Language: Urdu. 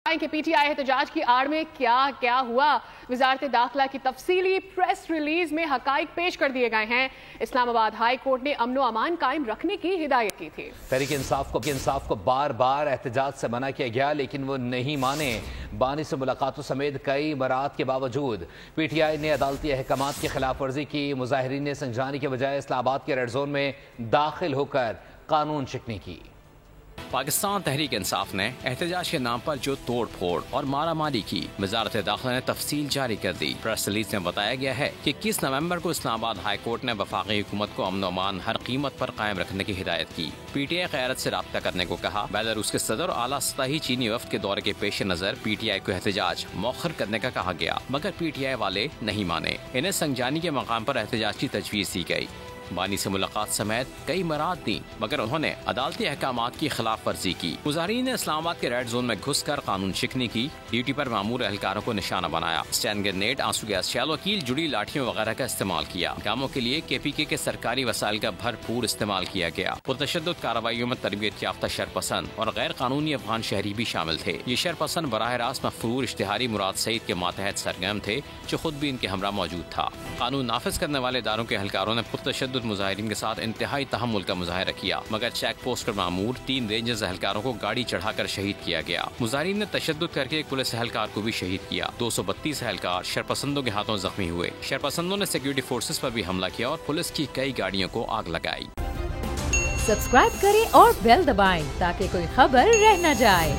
کہ پی ٹی آئی احتجاج کی آڑ میں کیا ہوا، وزارت داخلہ کی تفصیلی پریس ریلیز میں حقائق پیش کر دیے گئے ہیں۔ اسلام آباد ہائی کورٹ نے امن و امان قائم رکھنے کی ہدایت کی تھی۔ تحریک انصاف کو بار بار احتجاج سے منع کیا گیا لیکن وہ نہیں مانے۔ بانی سے ملاقاتوں سمیت کئی برات کے باوجود پی ٹی آئی نے عدالتی احکامات کی خلاف ورزی کی۔ مظاہرین نے سنجانی کے بجائے اسلام آباد کے ریڈ زون میں داخل ہو کر قانون شکنی کی۔ پاکستان تحریک انصاف نے احتجاج کے نام پر جو توڑ پھوڑ اور مارا ماری کی، وزارت داخلہ نے تفصیل جاری کر دی۔ پریس ریلیز میں بتایا گیا ہے کہ 21 نومبر کو اسلام آباد ہائی کورٹ نے وفاقی حکومت کو امن و امان ہر قیمت پر قائم رکھنے کی ہدایت کی۔ پی ٹی آئی قیادت سے رابطہ کرنے کو کہا۔ بیلاروس کے صدر اور اعلیٰ سطحی چینی وفد کے دورے کے پیش نظر پی ٹی آئی کو احتجاج مؤخر کرنے کا کہا گیا، مگر پی ٹی آئی والے نہیں مانے۔ انہیں سنجانی کے مقام پر احتجاج کی تجویز دی گئی۔ بانی سے ملاقات سمیت کئی مراد دیں مگر انہوں نے عدالتی احکامات کی خلاف ورزی کی۔ مظاہرین نے اسلام آباد کے ریڈ زون میں گھس کر قانون شکنی کی، ڈیوٹی پر مامور اہلکاروں کو نشانہ بنایا، اسٹین گرینیڈ، آنسو گیس شیل و کیل جڑی لاٹھیوں وغیرہ کا استعمال کیا۔ کاموں کے لیے کے پی کے سرکاری وسائل کا بھرپور استعمال کیا گیا۔ پرتشدد کارروائیوں میں تربیت یافتہ شرپسند اور غیر قانونی افغان شہری بھی شامل تھے۔ یہ شرپسند براہ راست مغفور اشتہاری مراد سعید کے ماتحت سرگرم تھے جو خود بھی ان کے ہمراہ موجود تھا۔ قانون نافذ کرنے والے اداروں کے اہلکاروں نے پرتشدد مظاہرین کے ساتھ انتہائی تحمل کا مظاہرہ کیا، مگر چیک پوسٹ پر مامور 3 رینجرز اہلکاروں کو گاڑی چڑھا کر شہید کیا گیا۔ مظاہرین نے تشدد کر کے ایک پولیس اہلکار کو بھی شہید کیا۔ 232 اہلکار شرپسندوں کے ہاتھوں زخمی ہوئے۔ شرپسندوں نے سیکیورٹی فورسز پر بھی حملہ کیا اور پولیس کی کئی گاڑیوں کو آگ لگائی۔ سبسکرائب کریں اور بیل دبائیں تاکہ کوئی خبر رہ نہ جائے۔